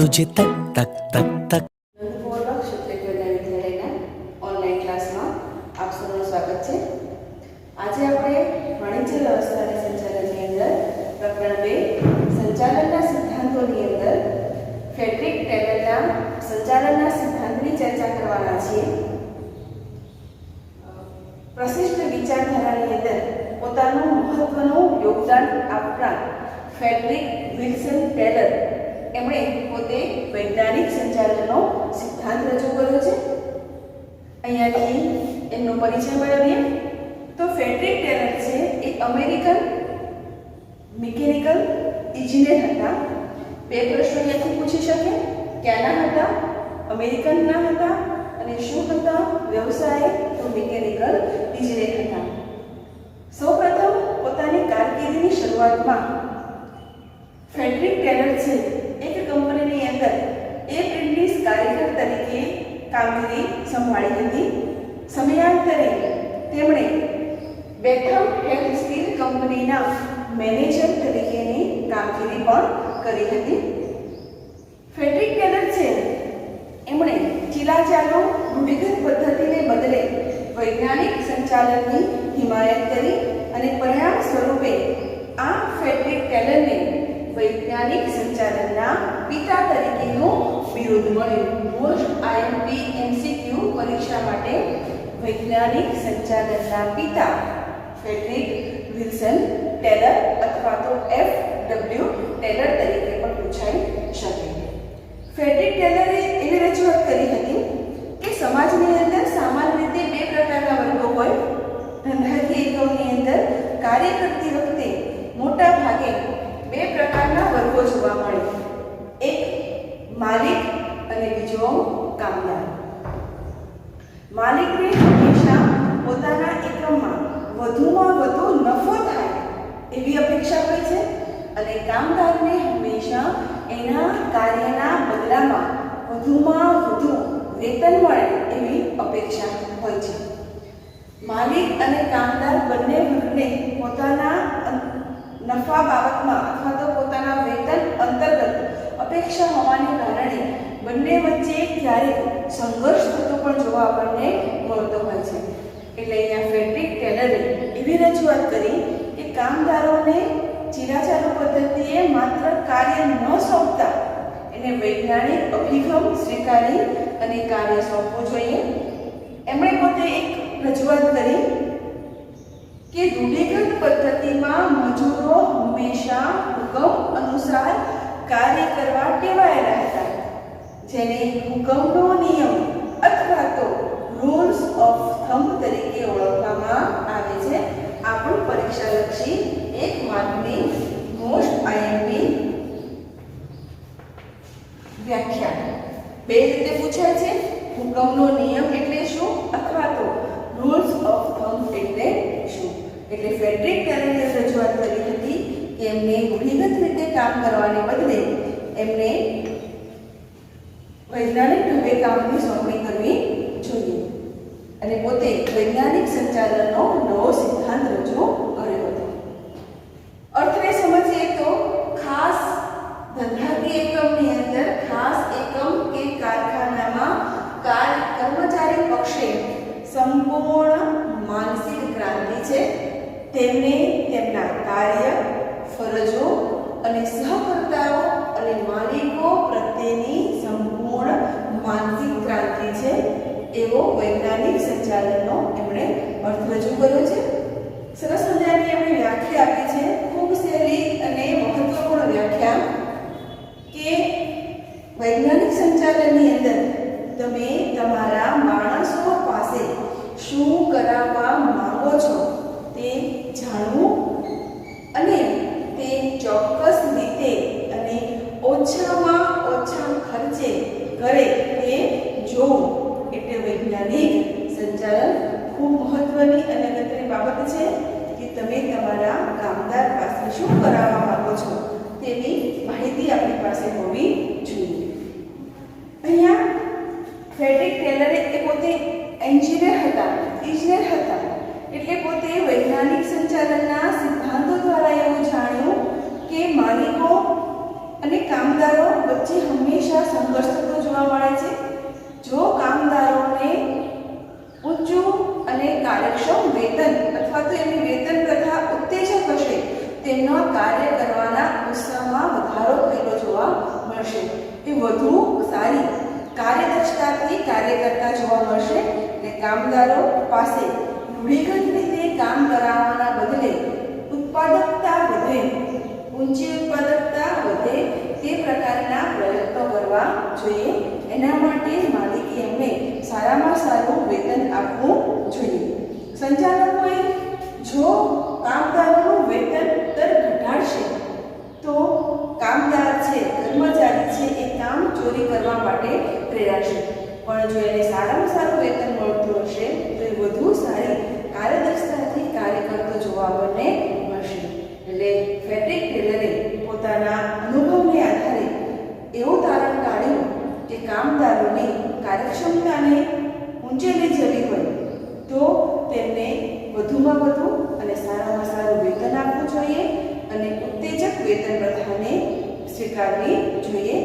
तुझे तक तक तक तक ઓનલાઈન ક્લાસમાં આપ સૌનું સ્વાગત છે। આજે આપણે વાણિજ્ય વ્યવસ્થા અને સંચાલનની અંદર પ્રકરણ 2 સંચાલનના સિદ્ધાંતોની અંદર ફ્રેડરિક ટેલરના સંચાલનના સિદ્ધાંતની ચર્ચા કરવાના છીએ। પ્રશિષ્ટ વિચારધારાની અંદર પોતાનું મહત્વનું યોગદાન આપનાર ફ્રેડરિક વિલ્સન ટેલર એમણે પોતે વૈજ્ઞાનિક સંચાલનનો સિદ્ધાંત રજૂ કર્યો છે। અહીંયાથી એમનો પરિચય મેળવીએ તો ફ્રેડરિક ટેલર છે એ અમેરિકન મિકેનિકલ ઇજનેર હતા। બે પ્રશ્નો અહીંયાથી પૂછી શકે, ક્યાંના હતા? અમેરિકનના હતા અને શું હતા? વ્યવસાય તો મિકેનિકલ ઇજનેર હતા। સૌપ્રથમ પોતાની કારકિર્દીની શરૂઆતમાં ફ્રેડરિક ટેલર છે એક કંપનીની અંદર એપ્રેન્ટિસ કારીગર તરીકે કામગીરી સંભાળી હતી। સમયાંતરે તેમણે બેથમ હેલ્થ સ્ટીલ કંપનીના મેનેજર તરીકેની કામગીરી પણ કરી હતી। ફ્રેડરિક ટેલર છે એમણે ચીલાચાલુ રૂઢિગત પદ્ધતિને બદલે વૈજ્ઞાનિક સંચાલનની હિમાયત કરી અને પરિણામ સ્વરૂપે આ ફ્રેડરિક ટેલરને વૈજ્ઞાનિક સંચાલનના પિતા તરીકેનું બિરુદ મળ્યું। મોસ્ટ આઈએમપી એમસીક્યુ પરીક્ષા માટે વૈજ્ઞાનિક સંચાલનના પિતા ફ્રેડરિક વિલ્સન ટેલર અથવા તો FW ટેલર તરીકે પણ પૂછાઈ શકે। ફ્રેડરિક ટેલરે એવી રજૂઆત કરી હતી કે સમાજની અંદર સામાન્ય રીતે બે પ્રકારના વર્ગો હોય। ધંધાકીય એકમની અંદર કાર્ય કરતી વખતે મોટા ભાગે બે પ્રકારના વર્ગો જોવા મળે, એક માલિક અને બીજો કામદાર। માલિકને હંમેશા પોતાના એકમમાં વધુમાં વધુ નફો થાય એવી અપેક્ષા હોય છે અને કામદારને હંમેશા એના કાર્યના બદલામાં વધુમાં વધુ વેતન મળે એવી અપેક્ષા હોય છે। માલિક અને કામદાર બંને વર્ગને પોતાના નફા બાબતમાં અથવા તો પોતાના વેતન અંતર્ગત અપેક્ષા હોવાને કારણે બંને વચ્ચે ક્યારેક સંઘર્ષ થતો પણ જોવા આપણને મળતો હોય છે। એટલે અહીંયા ફ્રેડરિક ટેલરે એવી રજૂઆત કરી કે કામદારોને ચીલાચાલુ પદ્ધતિએ માત્ર કાર્ય ન સોંપતા એને વૈજ્ઞાનિક અભિગમ સ્વીકારી અને કાર્ય સોંપવું જોઈએ। એમણે પોતે એક રજૂઆત કરી કે રૂઢિગત પદ્ધતિમાં મજૂરો હંમેશા હુકમ અનુસાર કાર્ય કરવા ટેવાયેલા હતા, જેને હુકમનો નિયમ અથવા તો રૂલ્સ ઓફ થંબ તરીકે ઓળખવામાં આવે છે। આ પણ પરીક્ષાલક્ષી એક માર્કની મોસ્ટ આઈએમપી વ્યાખ્યા બે રીતે પૂછાય છે। હુકમનો નિયમ એટલે શું અથવા તો રૂલ્સ ઓફ થંબ એટલે શું? એટલે ફ્રેડરિક ટેલરે રજૂઆત કરી હતી કે એમને રૂઢિગત રીતે કામ કરવાને બદલે એમને વૈજ્ઞાનિક ઢબે કામની સોંપણી કરવી જોઈએ અને પોતે વૈજ્ઞાનિક સંચાલનનો નવો સિદ્ધાંત રજૂ કર્યો હતો। અર્થને સમજીએ તો ખાસ ધંધાકીય એકમની અંદર ખાસ એકમ કે કારખાનામાં કર્મચારી પક્ષે સંપૂર્ણ માનસિક ક્રાંતિ છે। તેમને તેમના કાર્ય, ફરજો અને સહકર્તાઓ અને માલિકો પ્રત્યેની સંપૂર્ણ માનસિક ક્રાંતિ છે એવો વૈજ્ઞાનિક સંચાલનનો એમણે અર્થ રજૂ કર્યો છે। સરસ મજાની એમણે વ્યાખ્યા આપી છે, ખૂબ સહેલી અને મહત્વપૂર્ણ વ્યાખ્યા કે વૈજ્ઞાનિક સંચાલનની અંદર તમે તમારા માણસો પાસે શું કરાવવા માંગો છો તે જાણવું અને તે ચોક્કસ રીતે અને ઓછામાં ઓછા ખર્ચે કરે તે જોવું એટલે વૈજ્ઞાનિક સંચાલન ખૂબ મહત્વની અને અગત્યની બાબત છે કે તમે તમારા કામદાર પાસે શું કરાવવા માંગો છો તેની માહિતી આપણી પાસે હોવી જોઈએ। અહીંયા ફ્રેડરિક ટેલરે એ પોતે ઇજનેર હતા એટલે પોતે વૈજ્ઞાનિક સંચાલનના સિદ્ધાંતો દ્વારા એવું જાણ્યું કે માલિકો અને કામદારો વચ્ચે હંમેશા સંઘર્ષ થતો જોવા મળે છે. જો કામદારોને ઊંચું અને કાર્યક્ષમ વેતન અથવા તો એની વેતન પ્રથા ઉત્તેજક હશે, તેમનો કાર્ય કરવાના ઉત્સાહમાં વધારો થયેલો જોવા મળશે. તે વધુ સારી કાર્યદક્ષતાથી કાર્ય કરતા જોવા મળશે અને કામદારો પાસે રૂઢિગત રીતે કામ કરાવવાના બદલે ઉત્પાદકતા વધે, ઊંચી ઉત્પાદકતા વધે તે પ્રકારના પ્રયત્નો કરવા જોઈએ. એના માટે માલિકે એમને સારામાં સારું વેતન આપવું જોઈએ. સંચાલકોએ જો કામદારોનું વેતન દર ઘટાડશે તો કામદાર છે, કર્મચારી છે, એ કામ ચોરી કરવા માટે પ્રેરાશે. પણ જો એને સારામાં સારું વેતન મળતું હશે તો એ વધુ સારી કાર્યદક્ષતાથી કાર્ય કરતો જોવા આપણને મળશે. એટલે ફ્રેડરિક ટેલરે પોતાના અનુભવને આધારે એવું તારણ કાઢ્યું કે કામદારોની કાર્યક્ષમતાને ઊંચે લઈ જવી હોય તો તેમને વધુમાં વધુ અને સારામાં સારું વેતન આપવું જોઈએ અને ઉત્તેજક વેતન પ્રથાને સ્વીકારવી જોઈએ.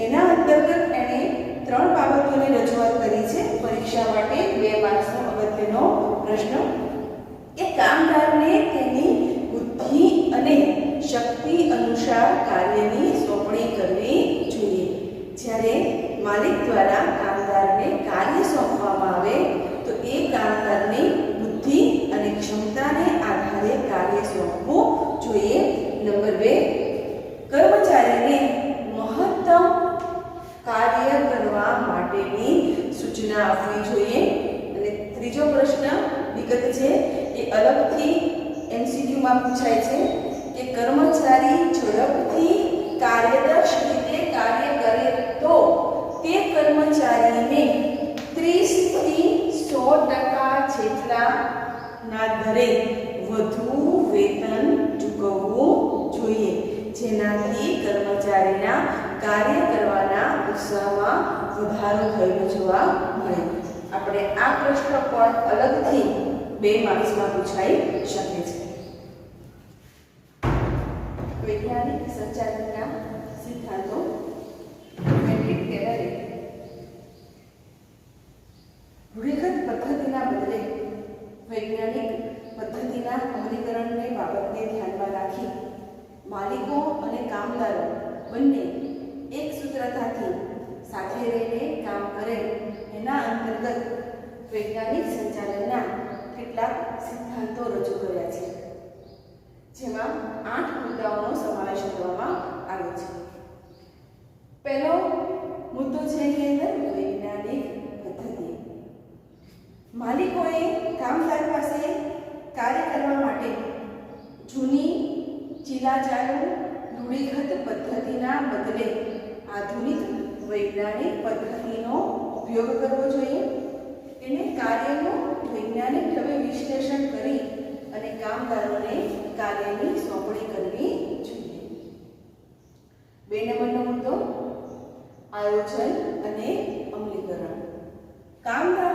એના અંતર્ગત એણે 3 બાબતોની રજૂઆત કરી છે પરીક્ષા માટે 2 માર્ક્સનો અગત્યનો પ્રશ્ન. એ કામદારને તેની બુદ્ધિ અને શક્તિ અનુસાર કાર્યની સોંપણી કરવી જોઈએ. જ્યારે માલિક દ્વારા કામદારને કાર્ય સોંપવામાં આવે તો એ કામદારની બુદ્ધિ અને ક્ષમતાને આધારે કાર્ય સોંપવું જોઈએ. નંબર 2, કર્મચારીને મહત્તમ કાર્ય કરવા માટેની સૂચના આપવી જોઈએ. અને ત્રીજો પ્રશ્ન વિગત છે એ અલગથી એમસીક્યુમાં પૂછાય છે કે કર્મચારી ઝડપથી કાર્યદક્ષ રીતે કાર્ય કરે તો તે કર્મચારીને 30 થી 100% જેટલા ના દરે વધુ વેતન ચૂકવવું જોઈએ, જેનાથી કર્મચારીના કાર્ય કરવાના ઉત્સાહમાં વધારો થયેલો જોવા મળે. આપણે આ પ્રશ્ન પણ અલગથી 2 માર્ક્સમાં પૂછાઈ શકે છે. વૈજ્ઞાનિક સંચાલનના સિદ્ધાંતો. ફ્રેડરિક ટેલરે રૂઢિગત પદ્ધતિના બદલે વૈજ્ઞાનિક પદ્ધતિના અમલીકરણની બાબતને ધ્યાનમાં રાખી માલિકો અને કામદારો બંને એક સૂત્રતાથી સાથે રહીને કામ કરે એના અંતર્ગત વૈજ્ઞાનિક સંચાલનના કેટલાક સિદ્ધાંતો રજૂ કર્યા છે, જેમાં 8 મુદ્દાઓનો સમાવેશ કરવામાં આવ્યો છે. પહેલો મુદ્દો છે એની અંદર વૈજ્ઞાનિક પદ્ધતિ. માલિકોએ કામદાર પાસે કાર્ય કરવા માટે જૂની ચીલાચાલુ રૂઢિગત પદ્ધતિના બદલે આધુનિક વૈજ્ઞાનિક પદ્ધતિનો ઉપયોગ કરવો જોઈએ. એને કાર્યનું વૈજ્ઞાનિક ઢબે વિશ્લેષણ કરી અને કામદારોને કાર્યની સોંપણી કરવી જોઈએ. 2 નંબરનો મુદ્દો આયોજન અને અમલીકરણ. કામદાર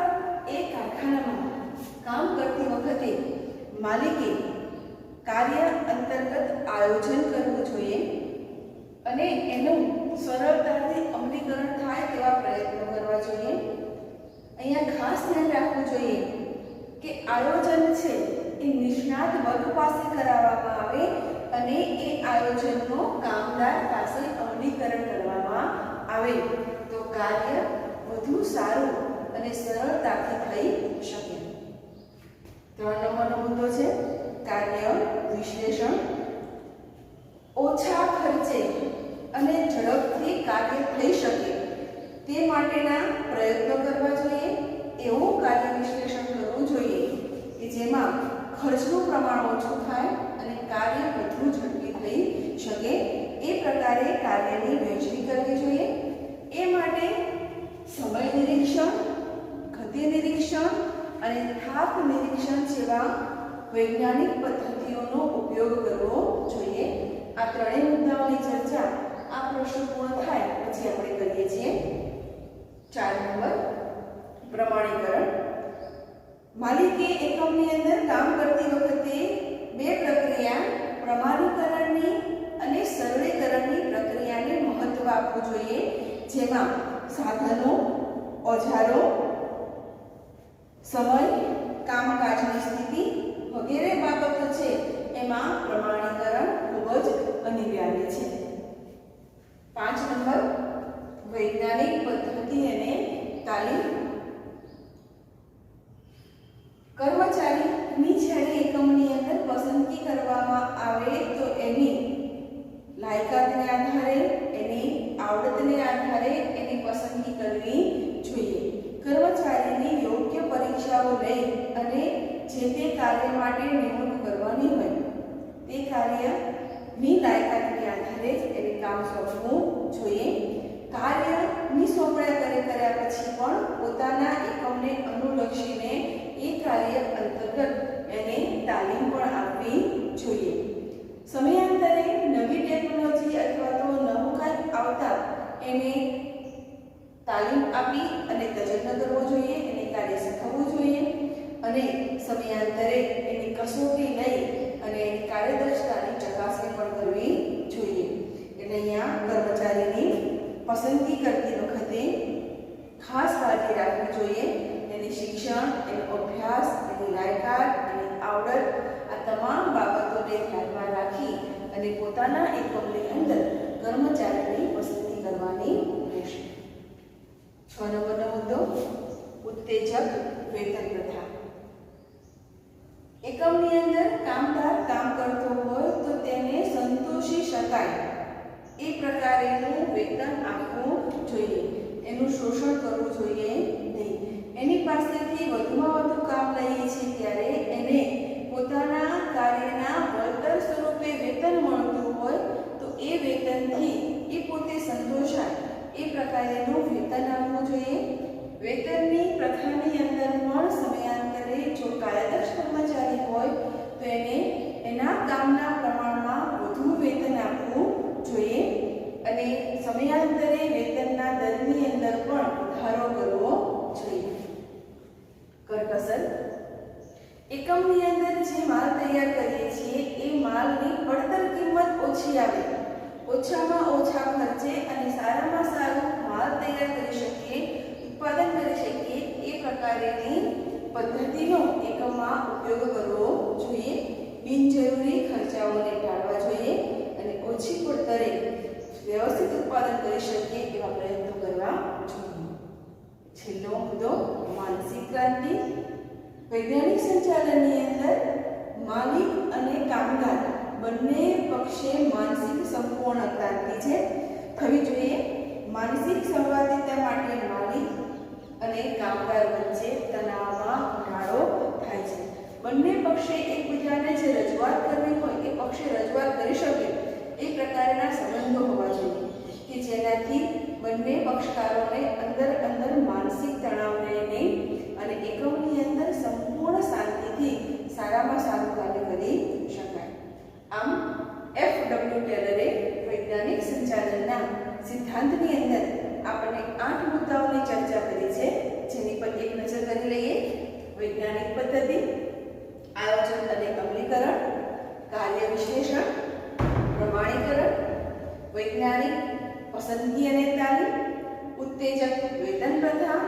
એ કારખાનામાં કામ કરતી વખતે માલિકે કાર્ય અંતર્ગત આયોજન કરવું જોઈએ અને એનું સરળતાથી અમલીકરણ થાય તેવા પ્રયત્નો કરવા જોઈએ. અહીંયા ખાસ ધ્યાન રાખવું જોઈએ કે આયોજન છે એ નિષ્ણાત વર્ગ પાસે કરાવવામાં આવે અને એ આયોજનનો કામદાર પાસે અમલીકરણ કરવામાં આવે તો કાર્ય વધુ સારું અને સરળતાથી થઈ શકે. 3 નંબરનો મુદ્દો છે કાર્ય વિશ્લેષણ. ઓછા ખર્ચે અને ઝડપથી કાર્ય થઈ શકે તે માટેના પ્રયત્નો કરવા જોઈએ. એવું કાર્ય વિશ્લેષણ કરવું જોઈએ કે જેમાં ખર્ચનું પ્રમાણ ઓછું થાય અને કાર્ય વધુ ઝડપી થઈ શકે. એ પ્રકારે કાર્યની વહેંચણી કરવી જોઈએ. એ માટે સમય નિરીક્ષણ, ગતિ નિરીક્ષણ અને થાક નિરીક્ષણ જેવા વૈજ્ઞાનિક પદ્ધતિઓનો ઉપયોગ કરવો જોઈએ. આ 3 મુદ્દાઓની ચર્ચા આ પ્રશ્ન પૂર્ણ થાય પછી આપણે કરીએ છીએ. 4 નંબર પ્રમાણીકરણ. માલિકે એકમની અંદર કામ કરતી વખતે 2 પ્રક્રિયા પ્રમાણીકરણની અને સરળીકરણની પ્રક્રિયાને મહત્વ આપવું જોઈએ, જેમાં સાધનો, ઓજારો, સમય, કામકાજની સ્થિતિ વગેરે બાબતો છે એમાં પ્રમાણીકરણ ખૂબ જ અનિવાર્ય છે. 5 નંબર વૈજ્ઞાનિક પદ્ધતિ અને તાલીમ. કર્મચારીની જ્યારે એકમની અંદર પસંદગી કરવામાં આવે તો એની લાયકાતને આધારે, એની આવડતને આધારે એની પસંદગી કરવી જોઈએ. કર્મચારીની યોગ્ય પરીક્ષાઓ લઈ અને જે તે કાર્ય માટે નિમણૂક કરવાની હોય તે કાર્યની લાયકાતને આધારે જ એને કામ સોંપવું જોઈએ. કાર્યની સોંપણી કર્યા પછી પણ પોતાના એકમને અનુલક્ષીને એ કાર્ય અંતર્ગત એને તાલીમ પણ આપવી જોઈએ. સમયાંતરે નવી ટેકનોલોજી અથવા તો નવું કંઈક આવતા એને તાલીમ આપી અને તજજ્ઞ કરવો જોઈએ, એને કાર્ય શીખવવું જોઈએ અને સમયાંતરે એની કસોટી લઈ અને એની કાર્યદક્ષતાની ચકાસણી પણ કરવી જોઈએ. એટલે અહીંયા કર્મચારીની પસંદગી કરતી વખતે ખાસ કાળજી રાખવી જોઈએ. એની શિક્ષણ, એનો અભ્યાસ, એની લાયકાત, એની આવડત આ તમામ બાબતોને ધ્યાનમાં રાખી અને પોતાના એકમની અંદર કર્મચારીની પસંદગી કરવાની રહેશે. 6 નંબરનો મુદ્દો ઉત્તેજક વેતન પ્રથા. એકમની અંદર કામદાર કામ કરતો હોય તો તેને સંતોષી શકાય એ પ્રકારેનું વેતન આપવું જોઈએ. એનું શોષણ કરવું જોઈએ નહીં. એની પાસેથી વધુમાં વધુ કામ લઈએ છીએ ત્યારે એને પોતાના કાર્યના વળતર સ્વરૂપે વેતન મળતું હોય તો એ વેતનથી એ પોતે સંતોષાય એ પ્રકારેનું વેતન આપવું જોઈએ. વેતનની પ્રથાની અંદર પણ સમયાંતરે જો કાર્યદક્ષ કર્મચારી હોય તો એને એના કામના પ્રમાણમાં વધુ વેતન આપવું જોઈએ અને સમયાંતરે વેતનના દરની અંદર પણ વધારો કરવો જોઈએ. કરકસર. એકમની અંદર જે માલ તૈયાર કરીએ છીએ એ માલની પડતર કિંમત ઓછી આવે, ઓછામાં ઓછા ખર્ચે અને સારામાં સારો માલ તૈયાર કરી શકીએ, ઉત્પાદન કરી શકીએ એ પ્રકારેની પદ્ધતિનો એકમમાં ઉપયોગ કરવો જોઈએ. બિનજરૂરી ખર્ચાઓને ટાળવા જોઈએ અને ઓછી પડતરે વ્યવસ્થિત ઉત્પાદન કરી શકીએ એવા પ્રયત્નો કરવા જોઈએ. છેલ્લો મુદ્દો માનસિક ક્રાંતિ. વૈજ્ઞાનિક સંચાલનની અંદર માલિક અને કામદાર બંને પક્ષે માનસિક સંપૂર્ણ ક્રાંતિ છે થવી જોઈએ. માનસિક સંવાદિતા માટે માલિક અને કામદાર વચ્ચે તણાવમાં ઘટાડો થાય છે. બંને પક્ષે એકબીજાને જે રજૂઆત કરવી હોય એ પક્ષે રજૂઆત કરી શકે એ પ્રકારના સંબંધો હોવા જોઈએ કે જેનાથી બંને પક્ષકારોને અંદર માનસિક તણાવ નહીં અને એકમની અંદર સંપૂર્ણ શાંતિથી સારામાં સારું કાર્ય કરી શકાય. આમ F.W. ટેલરે વૈજ્ઞાનિક સંચાલનના સિદ્ધાંતની અંદર આપણે 8 મુદ્દાઓની ચર્ચા કરી છે, જેની પર એક નજર કરી લઈએ. વૈજ્ઞાનિક પદ્ધતિ, આયોજન અને અમલીકરણ, કાર્ય વિશ્લેષણ, પ્રમાણીકરણ, વૈજ્ઞાનિક પસંદગી અને તાલીમ, ઉત્તેજક વેતન પ્રથા,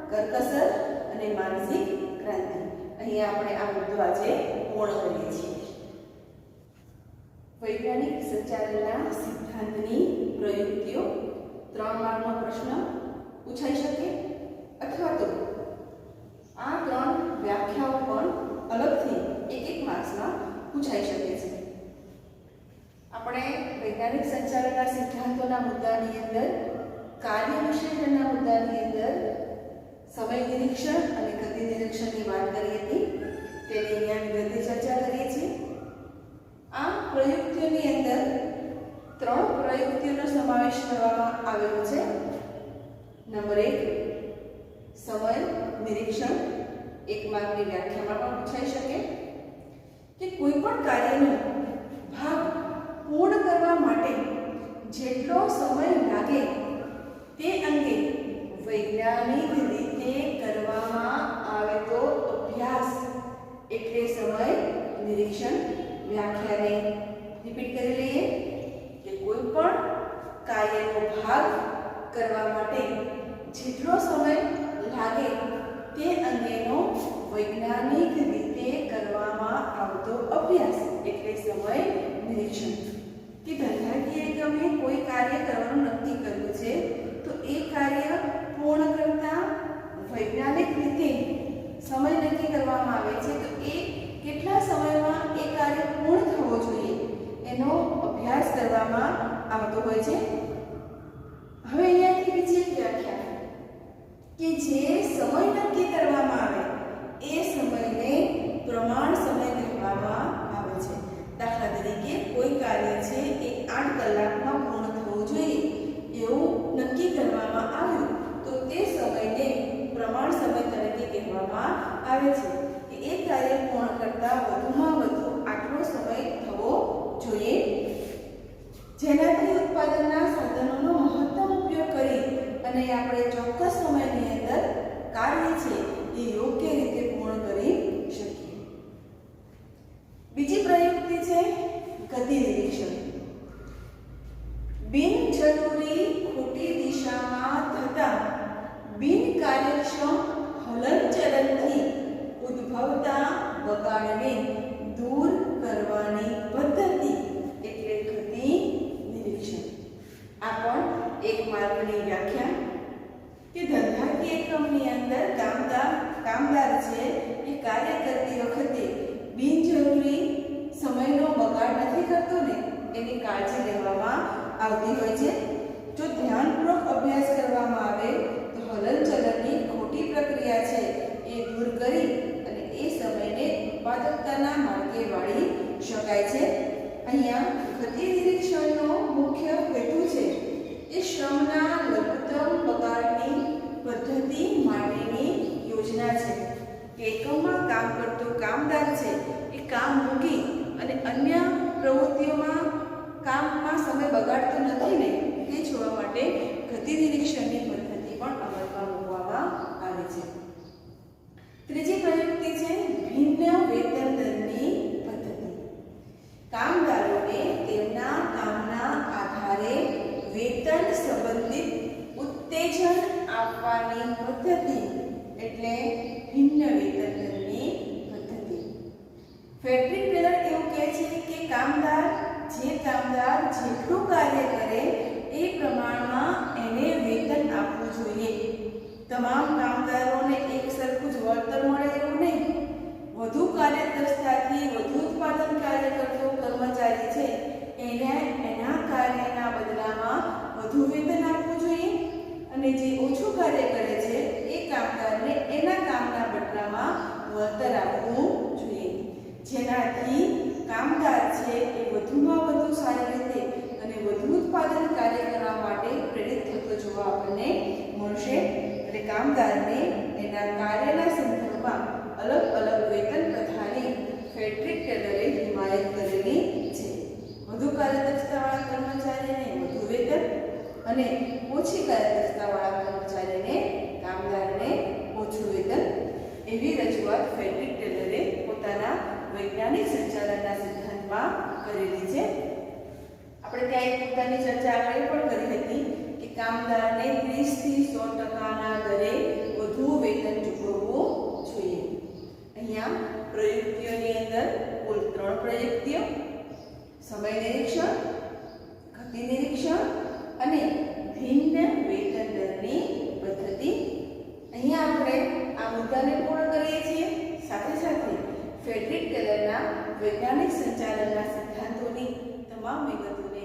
કરકસર અને માનસિક ક્રાંતિ. અહીં આપણે આ મુદ્દો આજે પૂર્ણ કરીએ છીએ. વૈજ્ઞાનિક સંચાલનના સિદ્ધાંતની પ્રયુક્તિઓ 3 માર્કનો પ્રશ્ન પૂછાઈ શકે અથવા તો આ 3 વ્યાખ્યાઓ પણ અલગથી એક માર્ક્સમાં પૂછાઈ શકે છે. આપણે વૈજ્ઞાનિક સંચાલનના સિદ્ધાંતોના મુદ્દાની અંદર કાર્ય વિશ્લેષણના મુદ્દાની અંદર સમય નિરીક્ષણ અને ગતિ નિરીક્ષણની વાત કરી હતી. તેની અહીંયા વિગતે ચર્ચા કરીએ છીએ. આ પ્રયુક્તિઓની અંદર 3 પ્રયુક્તિઓનો સમાવેશ કરવામાં આવેલો છે. નંબર 1 સમય નિરીક્ષણ. 1 માર્કની વ્યાખ્યામાં પણ પૂછાઈ શકે કે કોઈ પણ કાર્યનો ભાગ પૂર્ણ કરવા માટે જેટલો સમય લાગે તે અંગે વૈજ્ઞાનિક રીતે કરવામાં આવેલો અભ્યાસ એટલે સમય નિરીક્ષણ. વ્યાખ્યાને રિપીટ કરી લઈએ. નિરીક્ષણ કે ધંધાકીય એકમે કોઈ કાર્ય કરવાનું નક્કી કર્યું છે તો એ કાર્ય પૂર્ણ કરતા વૈજ્ઞાનિક રીતે સમય નક્કી કરવામાં આવે છે તો એ કેટલા સમયમાં એ કાર્ય પૂર્ણ થવો જોઈએ એનો અભ્યાસ કરવામાં આવતો હોય છે. હવે અહીંયાથી બીજી એક વ્યાખ્યા કે જે સમય નક્કી કરવામાં આવે એ સમયને પ્રમાણ સમય કહેવામાં આવે છે. દાખલા તરીકે કોઈ કાર્ય છે એ 8 કલાકમાં પૂર્ણ થવું જોઈએ એવું નક્કી કરવામાં આવ્યું તો તે સમયને પ્રમાણ સમય તરીકે કહેવામાં આવે છે કે એ કાર્ય પૂર્ણ કરતા વધુમાં વધુ આટલો સમય થવો જોઈએ જેનાથી ઉત્પાદનના સાધનોનો મહત્તમ ઉપયોગ કરી અને આપણે ચોક્કસ સમયની અંદર કાર્ય છે એ યોગ્ય રીતે પૂર્ણ કરી શકીએ. બીજી પ્રયુક્તિ છે ગતિ નિરીક્ષણ. બિનજરૂરી ખોટી દિશામાં થતા બિનકાર્યક્ષમ હલનચલનથી ઉદ્ભવતા બગાડને દૂર કરવાની પદ્ધતિ એટલે ગતિ નિરીક્ષણ. આ પણ એક માર્ગની વ્યાખ્યા કે ધંધાકીય એકમની અંદર કામદાર છે એ કાર્ય કરતી વખતે બિનજરૂરી સમયનો બગાડ નથી કરતો ને એની કાળજી લેવામાં આવતી હોય છે. જો ધ્યાનપૂર્વક અભ્યાસ કરવામાં આવે તો હલનચલનની ખોટી પ્રક્રિયા છે એ દૂર કરી અને એ સમયને ઉત્પાદકતાના માર્ગે વાળી શકાય છે. અહીંયા ગતિ નિરીક્ષણનો મુખ્ય હેતુ છે એ શ્રમના લઘુત્તમ બગાડની પદ્ધતિ માટેની યોજના છે કે એકમમાં કામ કરતો કામદાર છે એ કામ મૂકી અને અન્ય પ્રવૃત્તિઓમાં કામમાં સમય બગાડતો નથી ને તે જોવા માટે ગતિ નિરીક્ષણની પદ્ધતિ પણ અમલમાં મૂકવામાં આવે છે. ત્રીજી પ્રયુક્તિ છે ભિન્ન વેતન દરની પદ્ધતિ. કામદારોને તેમના કામના આધારે વેતન સંબંધિત ઉત્તેજન આપવાની પદ્ધતિ એટલે ભિન્ન વેતન દરની પદ્ધતિ. ફેડરિક ટેલર એવું કહે છે કે કામદાર જેટલું કાર્ય કરે એ પ્રમાણમાં એને વેતન આપવું જોઈએ. તમામ કામદારોને એક સરખું જ વળતર મળે એવું નહીં. વધુ કાર્યદક્ષતાથી વધુ ઉત્પાદન કાર્ય કરતો કર્મચારી છે એને એના કાર્યના બદલામાં વધુ વેતન આપવું જોઈએ અને જે ઓછું કાર્ય કરે છે એ કામદારને એના કામના બદલામાં વળતર આપવું જોઈએ જેનાથી કામદાર છે એ વધુમાં વધુ સારી રીતે અને વધુ ઉત્પાદન કાર્ય કરવા માટે પ્રેરિત થતો જોવા આપણને મળશે. એટલે કામદારને એના કાર્યના સંદર્ભમાં અલગ અલગ વેતન પ્રથાની ફેડરિક ટેલરે હિમાયત કરેલી છે. વધુ કાર્યદક્ષતાવાળા કર્મચારીને વધુ વેતન અને ઓછી કાર્યદક્ષતાવાળા કર્મચારીને કામદારને ઓછું વેતન એવી રજૂઆત ફેડરિક ટેલરે પોતાના વૈજ્ઞાનિક સંચાલનના સિદ્ધાંતમાં કરેલી છે. આપણે ત્યાં એક પોતાની ચર્ચા આગળ પણ કરી હતી કે કામદારને 30 થી 100% દરે વધુ વેતન ચૂકવવું જોઈએ. અહીંયા પ્રયુક્તિઓની અંદર કુલ 3 પ્રયુક્તિઓ સમય નિરીક્ષણ, ગતિ નિરીક્ષણ અને ભિન્ન વેતન દરની પદ્ધતિ. અહીંયા આપણે આ મુદ્દાને પૂર્ણ કરીએ છીએ. સાથે સાથે ફેડરિક ટેલરના વૈજ્ઞાનિક સંચાલનના સિદ્ધાંતોની તમામ વિગતોને